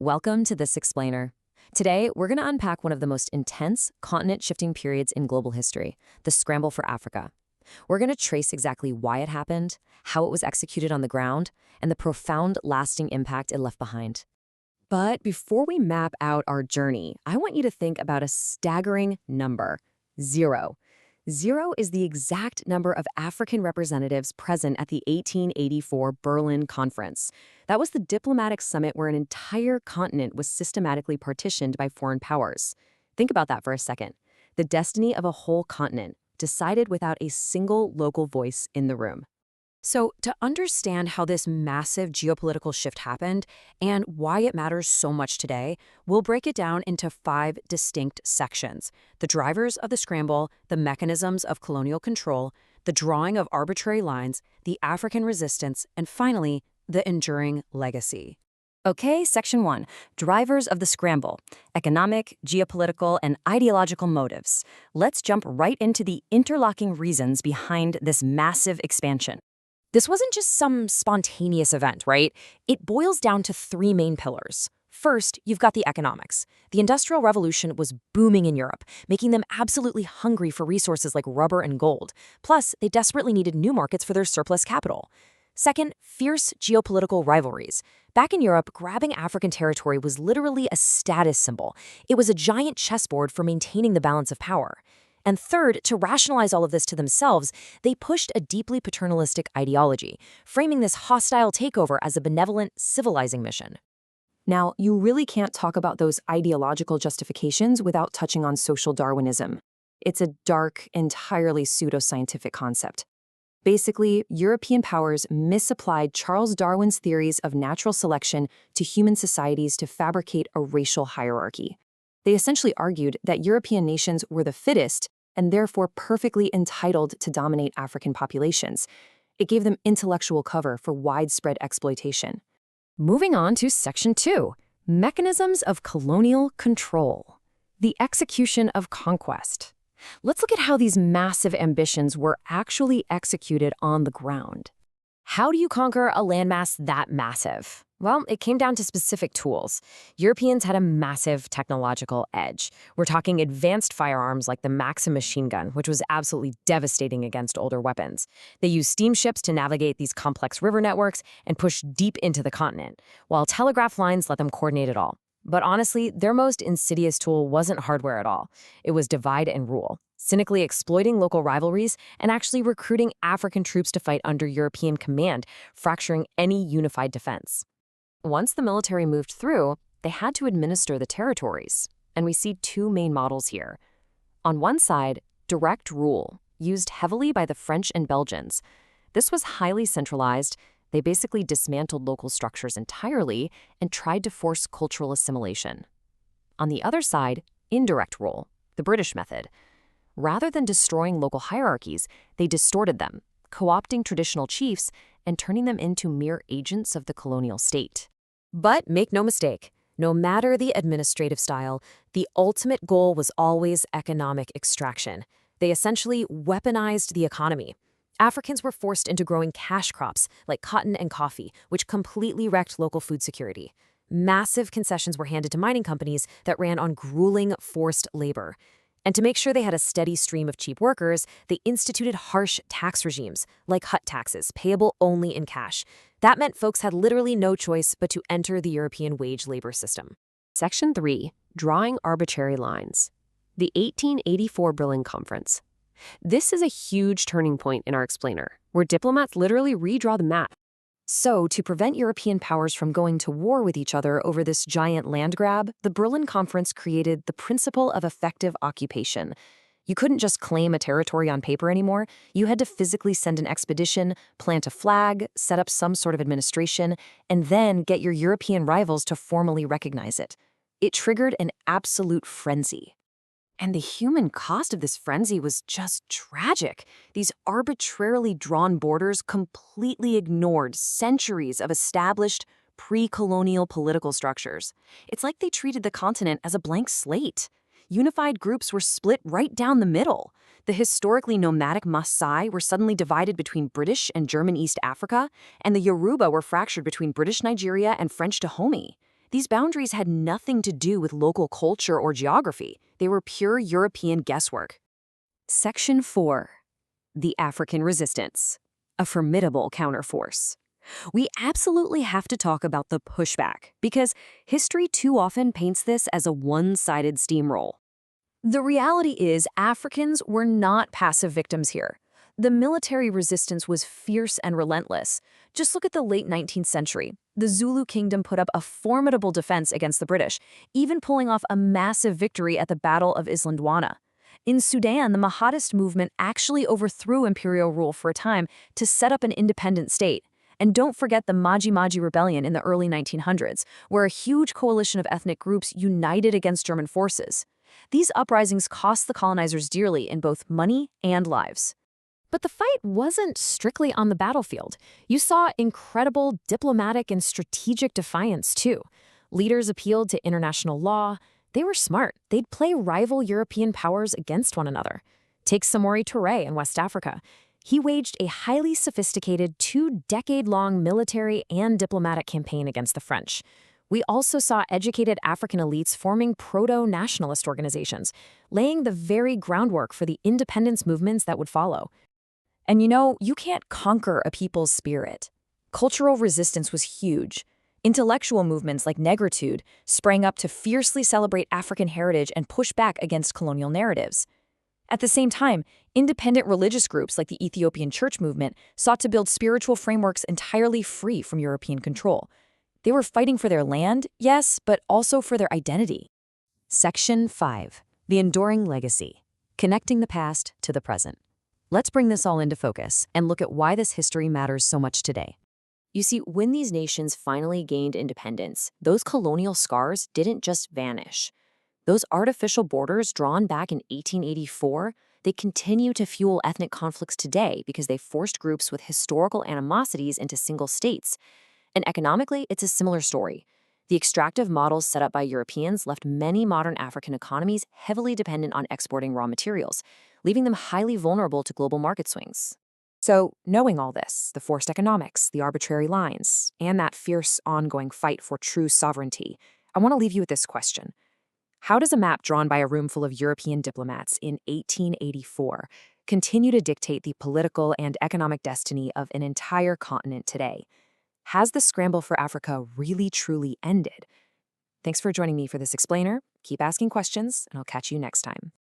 Welcome to This Explainer. Today, we're going to unpack one of the most intense continent-shifting periods in global history, the Scramble for Africa. We're going to trace exactly why it happened, how it was executed on the ground, and the profound lasting impact it left behind. But before we map out our journey, I want you to think about a staggering number: 0. 0 is the exact number of African representatives present at the 1884 Berlin Conference. That was the diplomatic summit where an entire continent was systematically partitioned by foreign powers. Think about that for a second. The destiny of a whole continent, decided without a single local voice in the room. So, to understand how this massive geopolitical shift happened and why it matters so much today, we'll break it down into 5 distinct sections: the drivers of the scramble, the mechanisms of colonial control, the drawing of arbitrary lines, the African resistance, and finally, the enduring legacy. Okay, Section 1, drivers of the scramble: economic, geopolitical, and ideological motives. Let's jump right into the interlocking reasons behind this massive expansion. This wasn't just some spontaneous event, right? It boils down to 3 main pillars. First, you've got the economics. The Industrial Revolution was booming in Europe, making them absolutely hungry for resources like rubber and gold. Plus, they desperately needed new markets for their surplus capital. Second, fierce geopolitical rivalries. Back in Europe, grabbing African territory was literally a status symbol. It was a giant chessboard for maintaining the balance of power. And third, to rationalize all of this to themselves, they pushed a deeply paternalistic ideology, framing this hostile takeover as a benevolent, civilizing mission. Now, you really can't talk about those ideological justifications without touching on social Darwinism. It's a dark, entirely pseudoscientific concept. Basically, European powers misapplied Charles Darwin's theories of natural selection to human societies to fabricate a racial hierarchy. They essentially argued that European nations were the fittest and therefore perfectly entitled to dominate African populations. It gave them intellectual cover for widespread exploitation. Moving on to Section 2, mechanisms of colonial control. The execution of conquest. Let's look at how these massive ambitions were actually executed on the ground. How do you conquer a landmass that massive? Well, it came down to specific tools. Europeans had a massive technological edge. We're talking advanced firearms like the Maxim machine gun, which was absolutely devastating against older weapons. They used steamships to navigate these complex river networks and push deep into the continent, while telegraph lines let them coordinate it all. But honestly, their most insidious tool wasn't hardware at all. It was divide and rule, cynically exploiting local rivalries and actually recruiting African troops to fight under European command, fracturing any unified defense. Once the military moved through, they had to administer the territories, and we see 2 main models here. On one side, direct rule, used heavily by the French and Belgians. This was highly centralized. They basically dismantled local structures entirely and tried to force cultural assimilation. On the other side, indirect rule, the British method. Rather than destroying local hierarchies, they distorted them, co-opting traditional chiefs and turning them into mere agents of the colonial state. But make no mistake, no matter the administrative style, the ultimate goal was always economic extraction. They essentially weaponized the economy. Africans were forced into growing cash crops like cotton and coffee, which completely wrecked local food security. Massive concessions were handed to mining companies that ran on grueling forced labor. And to make sure they had a steady stream of cheap workers, they instituted harsh tax regimes, like hut taxes, payable only in cash. That meant folks had literally no choice but to enter the European wage labor system. Section 3, drawing arbitrary lines. The 1884 Berlin Conference. This is a huge turning point in our explainer, where diplomats literally redraw the map. So, to prevent European powers from going to war with each other over this giant land grab, the Berlin Conference created the principle of effective occupation. You couldn't just claim a territory on paper anymore. You had to physically send an expedition, plant a flag, set up some sort of administration, and then get your European rivals to formally recognize it. It triggered an absolute frenzy. And the human cost of this frenzy was just tragic. These arbitrarily drawn borders completely ignored centuries of established pre-colonial political structures. It's like they treated the continent as a blank slate. Unified groups were split right down the middle. The historically nomadic Maasai were suddenly divided between British and German East Africa, and the Yoruba were fractured between British Nigeria and French Dahomey. These boundaries had nothing to do with local culture or geography. They were pure European guesswork. Section 4. The African Resistance. A formidable counterforce. We absolutely have to talk about the pushback, because history too often paints this as a one-sided steamroll. The reality is Africans were not passive victims here. The military resistance was fierce and relentless. Just look at the late 19th century. The Zulu kingdom put up a formidable defense against the British, even pulling off a massive victory at the Battle of Islandwana. In Sudan, the Mahadist movement actually overthrew imperial rule for a time to set up an independent state. And don't forget the Maji-Maji Rebellion in the early 1900s, where a huge coalition of ethnic groups united against German forces. These uprisings cost the colonizers dearly in both money and lives. But the fight wasn't strictly on the battlefield. You saw incredible diplomatic and strategic defiance, too. Leaders appealed to international law. They were smart. They'd play rival European powers against one another. Take Samori Touré in West Africa. He waged a highly sophisticated 2-decade-long military and diplomatic campaign against the French. We also saw educated African elites forming proto-nationalist organizations, laying the very groundwork for the independence movements that would follow. And you can't conquer a people's spirit. Cultural resistance was huge. Intellectual movements like negritude sprang up to fiercely celebrate African heritage and push back against colonial narratives. At the same time, independent religious groups like the Ethiopian church movement sought to build spiritual frameworks entirely free from European control. They were fighting for their land, yes, but also for their identity. Section 5. The Enduring Legacy. Connecting the past to the present. Let's bring this all into focus and look at why this history matters so much today. You see, when these nations finally gained independence, those colonial scars didn't just vanish. Those artificial borders drawn back in 1884, they continue to fuel ethnic conflicts today because they forced groups with historical animosities into single states. And economically, it's a similar story. The extractive models set up by Europeans left many modern African economies heavily dependent on exporting raw materials, leaving them highly vulnerable to global market swings. So, knowing all this, the forced economics, the arbitrary lines, and that fierce ongoing fight for true sovereignty, I want to leave you with this question. How does a map drawn by a room full of European diplomats in 1884 continue to dictate the political and economic destiny of an entire continent today? Has the scramble for Africa really truly ended? Thanks for joining me for this explainer. Keep asking questions, and I'll catch you next time.